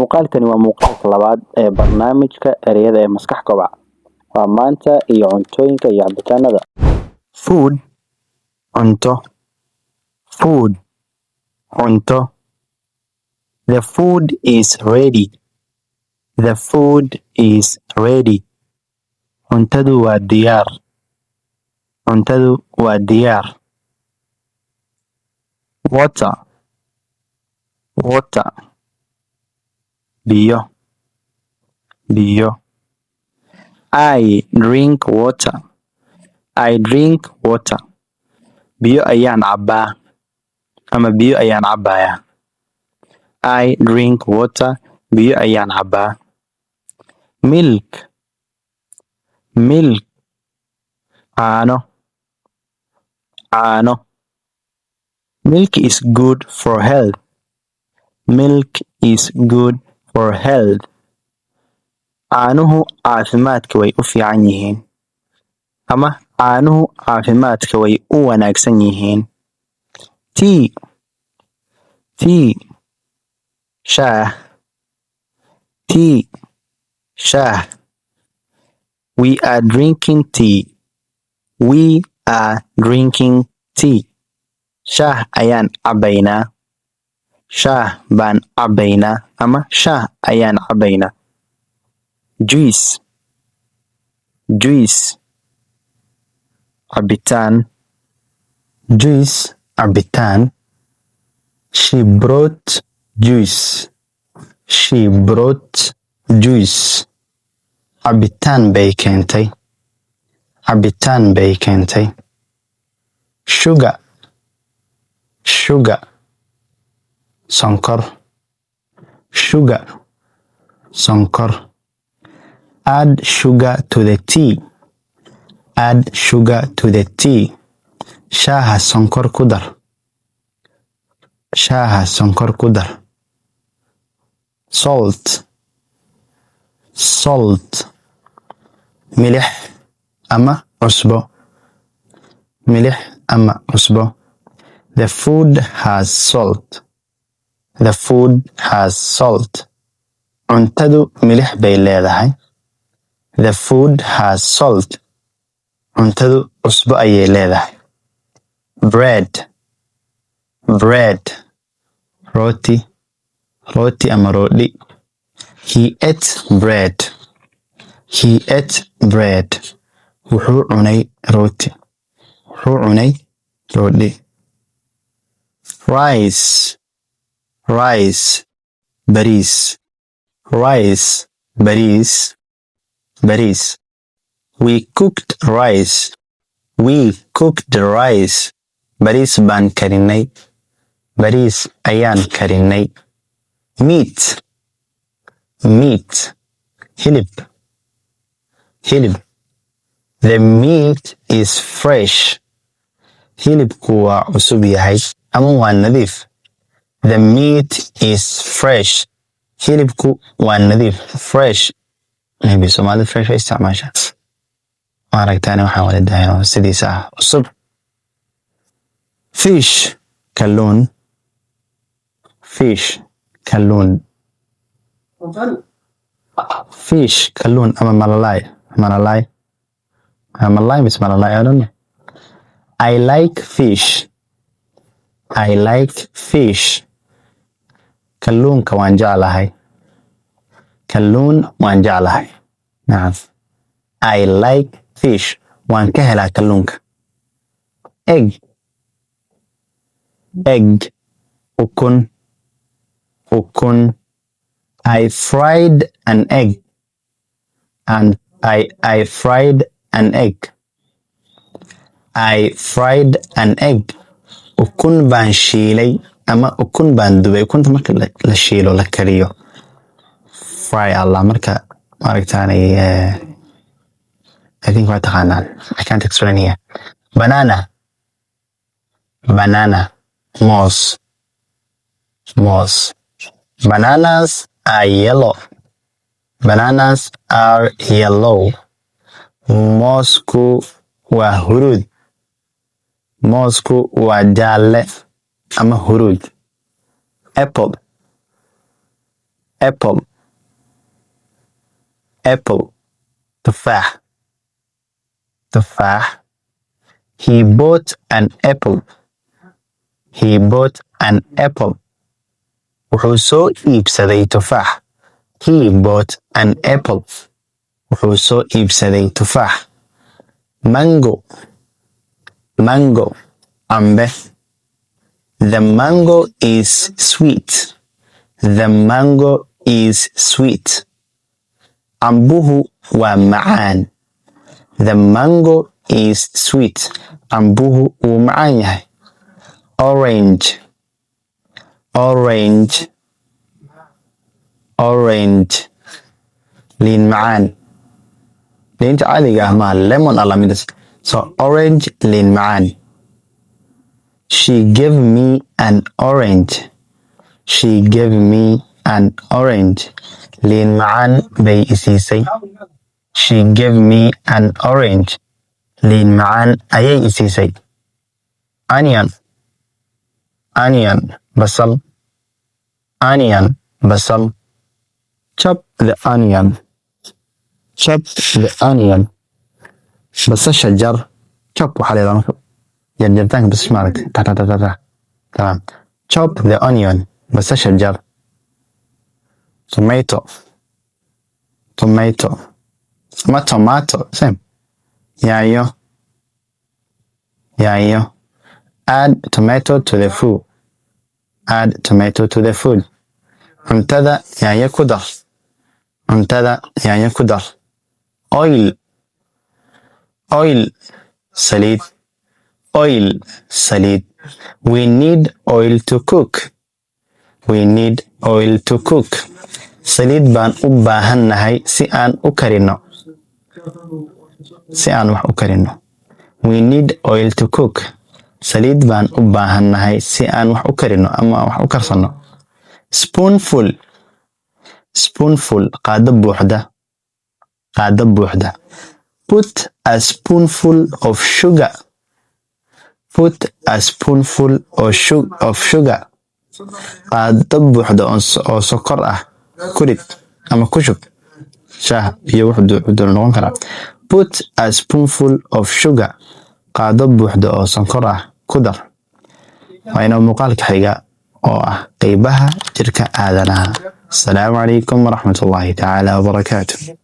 muuqaalkani waa muuqaalka labaad ee barnaamijka ereyada ee maskax kobac. Waa maanta iyo cuntooyinka iyo cabitaanada. Food, cunto. Food, cunto. The food is ready. The food is ready. Cuntadu waa diyaar. Cuntadu waa diyaar. Water, water. Biyo, biyo. I drink water. I drink water. Biyo ayaan cabaa ama biyo ayaan cabayaa. I drink water. Biyo ayaan cabaa. Milk, milk. Caano, caano. Milk is good for health. Milk is good for health. Caanuhu caafimaadka way u fiican yihiin. Ama caanuhu caafimaadka way u wanaagsan yihiin. Tea, tea. Shaah, tea. Shaah. We are drinking tea. We are drinking tea. Shaah ayaan cabaynaa. Shaah baan cabaynaa ama shaah ayaan cabaynaa. Juice, juice. Cabitaan. Juice, cabitaan. She brought juice. She brought juice. Cabitaan bay keentay. Cabitaan bay keentay. Sugar, sugar. Sonkor. Sugar, sonkor. Add sugar to the tea. Add sugar to the tea. Shaaha sonkor ku dar. Shaaha sonkor ku dar. Salt, salt. Milix ama cusbo. Milix ama cusbo. The food has salt. The food has salt. Cuntadu milix bay leedahay. The food has salt. Cuntadu cusbo ayay leedahay. Bread, bread. Roti, roti ama roodhi. He ate bread. He ate bread. Wuxuu cunay rooti. Wuxuu cunay roodhi. Rice, rice. Bariis. Rice, bariis. Bariis. We cooked rice. We cooked the rice. Bariis baan karinay. Bariis ayaan karinay. Meat, meat. Hilib, hilib. The meat is fresh. Hilibku waa cusub yahay ama waa nadiif. The meat is fresh. Hilibku waa nadiif. Fresh. Maybe Somali fresh ay isticmaasha. Maaragtaani waxaan wada dahaynoo sidiisa ah cusub. Fish, kalluun. Fish, kalluun. Fish, kalluun ama malalay. Malalay. Malalay mis malalay, I don't know. I like fish. I like fish. Kalluunka waan jeclahay. Kalluun waan jeclahay. Naam. I like fish. Waan ka helaa kalluunka. Egg, egg. Ukun, ukun. I fried an egg. And I fried an egg. I fried an egg. Ukun baan shiilay ama ukun baan dubay. Ukunta marka la shiilo la kariyo. Fry Allah marka maaragtaani I think waa taqaanaan. I can't explain here. Banana, banana. Moss, moss. Bananas are yellow. Bananas are yellow. Mossku waa hurud. Mossku waa jaalle ama hurud. Apple, apple, apple, تفاح, تفاح. He bought an apple. He bought an apple. wuxuu soo iibsaday tufaax. He bought an apple. wuxuu soo iibsaday tufaax. Mango, mango, cambe. The mango is sweet. The mango is sweet. Cambuhu waa macaan. The mango is sweet. Cambuhu wuu macaan yahay. Orange, orange, orange. Liin macaan. Liinta caadiga ah maaha, lemon aa lamid ah. So orange, liin macaan. She gave me an orange. She gave me an orange. Liin macaan bay i siisay. She gave me an orange. Liin macaan ayay i siisay. Onion, onion, basal. Onion, basal. Chop the onion. Chop the onion. basasha jar. Chop waxaa leedahay marka jarjartaanka basasha maaragtay tamam. Chop the onion. basasha jar. Tomato, tomato, ama tomato, same. Yaanyo, yaanyo. Add tomato to the food. Add tomato to the food. Cuntada yaanyo ku dar. Cuntada yaanyo ku dar. Oil, oil, saliid. Oil, saliid. We need oil to cook. We need oil to cook. Saliid baan u baahannahay si aan u karino. Si aan wax u karino. We need oil to cook. Saliid baan u baahannahay si aan wax u karino ama wax u karsano. Spoonful, spoonful, qaado buuxda. Qaado buuxda. Put a spoonful of sugar. Put a spoonful of sugar. Qaado buuxda oo sokor ah ku rid ama ku shub. Shaah iyo wuxuu noqon karaa. Put a spoonful of sugar. Qaado buuxda oo sonkor ah ku dar. waa inoo muuqaalka xiga oo ah qeybaha jirka aadanaha. Asalaamu calaykum waraxmatullaahi tacaala wabarakaatuh.